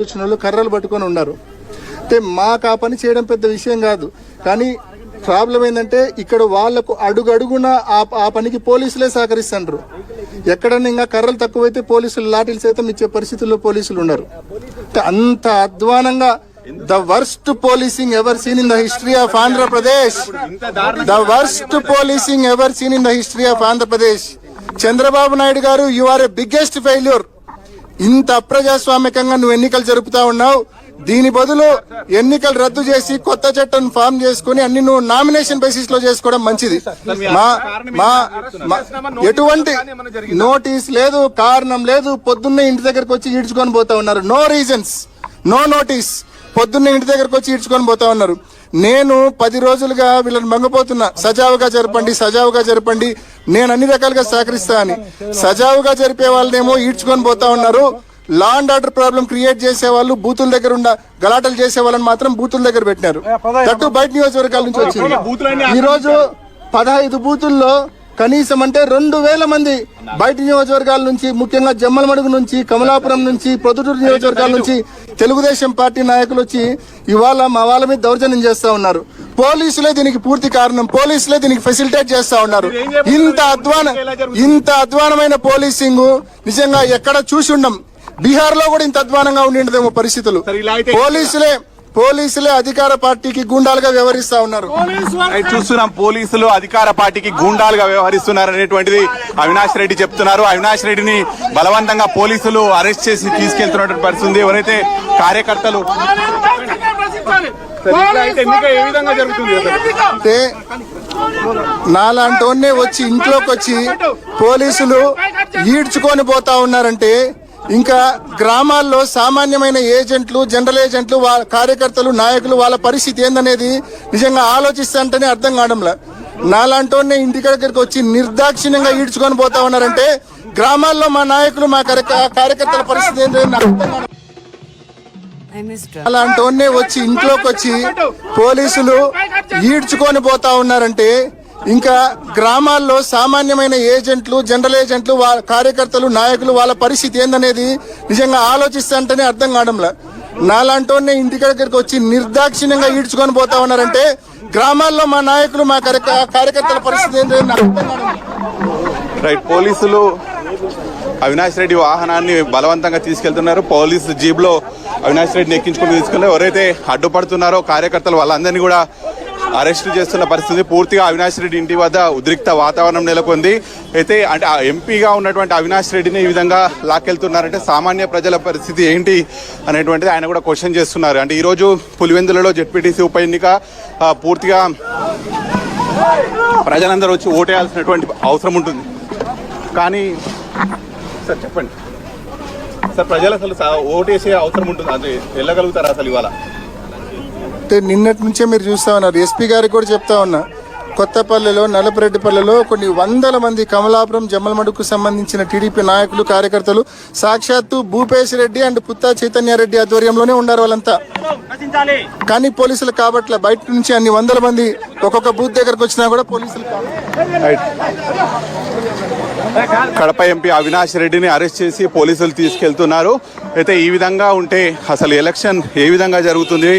వాళ్ళు కర్రలు పట్టుకొని ఉన్నారు. అంటే మాకు ఆ పని చేయడం పెద్ద విషయం కాదు, కానీ ప్రాబ్లం ఏంటంటే ఇక్కడ వాళ్లకు అడుగడుగున ఆ పనికి పోలీసులే సహకరిస్తున్నారు. ఎక్కడన్నా ఇంకా కర్రలు తక్కువైతే పోలీసులు లాఠీలు సైతం ఇచ్చే పరిస్థితుల్లో పోలీసులు ఉన్నారు. అంత అధ్వానంగా the worst policing ever seen in the history of Andhra Pradesh. The worst policing ever seen in the history of Andhra Pradesh. Chandrababu Naidu గారు, you are a biggest failure. ఇంత అప్రజాస్వామికంగా నువ్వు ఎన్నికలు జరుపుతా ఉన్నావు. దీని బదులు ఎన్నికలు రద్దు చేసి కొత్త చట్టం ఫామ్ చేసుకుని అన్ని నువ్వు నామినేషన్ బేసిస్ లో చేసుకోవడం మంచిది. ఎటువంటి నోటీస్ లేదు, కారణం లేదు, పొద్దున్నే ఇంటి దగ్గరకు వచ్చి ఈడ్చుకొని పోతా ఉన్నారు. నో రీజన్స్, నో నోటీస్, పొద్దున్నే ఇంటి దగ్గరకు వచ్చి ఈడ్చుకొని పోతా ఉన్నారు. నేను 10 రోజులుగా వీళ్ళని మంగపోతున్నా, సజావుగా జరపండి, సజావుగా జరపండి, నేను అన్ని రకాలుగా సహకరిస్తా అని. సజావుగా జరిపే వాళ్ళనేమో ఈడ్చుకొని పోతా ఉన్నారు. Law and order problem create చేసే వాళ్ళు, బూతుల దగ్గర ఉన్న గలాటలు చేసే వాళ్ళని మాత్రం బూతుల దగ్గర పెట్టినారు. దట్టు బయట నియోజకవర్గాల నుంచి వచ్చింది. ఈ రోజు 15 బూతుల్లో కనీసం అంటే 2000 మంది బయట నియోజకవర్గాల నుంచి, ముఖ్యంగా జమ్మలమడుగు నుంచి, కమలాపురం నుంచి, ప్రొద్దుటూరు నియోజకవర్గాల నుంచి తెలుగుదేశం పార్టీ నాయకులు వచ్చి ఇవాళ మా వాళ్ళ మీద దౌర్జన్యం చేస్తా ఉన్నారు. పోలీసులే దీనికి పూర్తి కారణం, పోలీసులే దీనికి ఫెసిలిటేట్ చేస్తా ఉన్నారు. ఇంత అధ్వానమైన పోలీసింగ్ నిజంగా ఎక్కడ చూసి ఉండం. బీహార్ లో కూడా ఇంత అధ్వానంగా ఉండిండదేమో పరిస్థితులు. పోలీసులే అధికార పార్టీకి గూండాలుగా వ్యవహరిస్తా ఉన్నారు. చూస్తున్నాం, పోలీసులు అధికార పార్టీకి గూండాలుగా వ్యవహరిస్తున్నారు అనేటువంటిది అవినాష్ రెడ్డి చెప్తున్నారు. అవినాష్ రెడ్డిని బలవంతంగా పోలీసులు అరెస్ట్ చేసి తీసుకెళ్తున్నటువంటి పరిస్థితి ఉంది. ఎవరైతే కార్యకర్తలు నాలాంటి వచ్చి ఇంట్లోకి వచ్చి పోలీసులు ఈడ్చుకొని పోతా ఉన్నారంటే, ఇంకా గ్రామాల్లో సామాన్యమైన ఏజెంట్లు, జనరల్ ఏజెంట్లు, కార్యకర్తలు, నాయకులు వాళ్ళ పరిస్థితి ఏందనేది నిజంగా ఆలోచిస్తుంటేనే అర్థం కావడంలా. నాలాంటి ఇంటి దగ్గరికి వచ్చి నిర్దాక్షిణ్యంగా ఈడ్చుకొని పోతా ఉన్నారంటే, గ్రామాల్లో మా నాయకులు, మా కార్యకర్తల పరిస్థితి ఏంటంటే అర్థం కావడం. అలాంటి వచ్చి ఇంట్లోకి వచ్చి పోలీసులు ఈడ్చుకొని పోతా ఉన్నారంటే, ఇంకా గ్రామాల్లో సామాన్యమైన ఏజెంట్లు, జనరల్ ఏజెంట్లు, కార్యకర్తలు, నాయకులు వాళ్ళ పరిస్థితి ఏందనేది నిజంగా ఆలోచిస్తుంటేనే అర్థం కావడంలా. నాలాంటి ఇంటి దగ్గరికి వచ్చి నిర్దాక్షిణ్యంగా ఈడ్చుకొని పోతా ఉన్నారంటే, గ్రామాల్లో మా నాయకులు, మా కార్యకర్తల పరిస్థితి ఏంటంటే అర్థం కావడం. రైట్, పోలీసులు అవినాష్ రెడ్డి వాహనాన్ని బలవంతంగా తీసుకెళ్తున్నారు. పోలీసు జీప్ లో అవినాష్ రెడ్డిని ఎక్కించుకుని తీసుకెళ్లారు. ఎవరైతే అడ్డుపడుతున్నారో కార్యకర్తలు వాళ్ళందరినీ కూడా అరెస్ట్ చేస్తున్న పరిస్థితి. పూర్తిగా అవినాష్ రెడ్డి ఇంటి వద్ద ఉద్రిక్త వాతావరణం నెలకొంది. అయితే అంటే ఎంపీగా ఉన్నటువంటి అవినాష్ రెడ్డిని ఈ విధంగా లాక్కెళ్తున్నారంటే సామాన్య ప్రజల పరిస్థితి ఏంటి అనేటువంటిది ఆయన కూడా క్వశ్చన్ చేస్తున్నారు. అంటే ఈరోజు పులివెందులలో జెడ్పీటీసీ ఉప ఎన్నిక, పూర్తిగా ప్రజలందరూ వచ్చి ఓటేయాల్సినటువంటి అవసరం ఉంటుంది. కానీ సార్ చెప్పండి సార్, ప్రజలు అసలు ఓటేసే అవసరం ఉంటుంది, అది వెళ్ళగలుగుతారా అసలు ఇవాళ? అంటే నిన్నటి నుంచే మీరు చూస్తా ఉన్నారు. ఎస్పీ గారికి కూడా చెప్తా ఉన్నా, కొత్తపల్లెలో, నలపరెడ్డిపల్లెలో కొన్ని 100 మంది కమలాపురం, జమ్మలమడుగుకు సంబంధించిన టీడీపీ నాయకులు, కార్యకర్తలు సాక్షాత్తు భూపేశ్ రెడ్డి అండ్ పుత్తా చైతన్యారెడ్డి ఆధ్వర్యంలోనే ఉన్నారు వాళ్ళంతా. కానీ పోలీసులు కాబట్ల బయట నుంచి అన్ని 100 మంది ఒక్కొక్క బూత్ దగ్గరకు వచ్చినా కూడా పోలీసులు కడప ఎంపీ అవినాష్ రెడ్డిని అరెస్ట్ చేసి పోలీసులు తీసుకెళ్తున్నారు. అయితే ఈ విధంగా ఉంటే అసలు ఎలక్షన్ ఏ విధంగా జరుగుతుంది?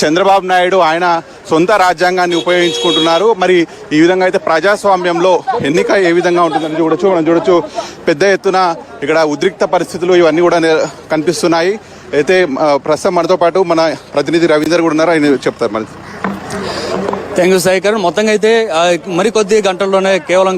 చంద్రబాబు నాయుడు ఆయన సొంత రాజ్యాంగాన్ని ఉపయోగించుకుంటున్నారు. మరి ఈ విధంగా అయితే ప్రజాస్వామ్యంలో ఎన్నిక ఏ విధంగా ఉంటుందని మనం చూడొచ్చు. పెద్ద ఎత్తున ఇక్కడ ఉద్రిక్త పరిస్థితులు ఇవన్నీ కూడా కనిపిస్తున్నాయి. అయితే ప్రస్తుతం మనతో పాటు మన ప్రతినిధి రవీందర్ కూడా ఉన్నారు, ఆయన చెప్తారు. మరి థ్యాంక్ యూ సాయికర్. మొత్తంగా అయితే మరికొద్ది గంటల్లోనే కేవలం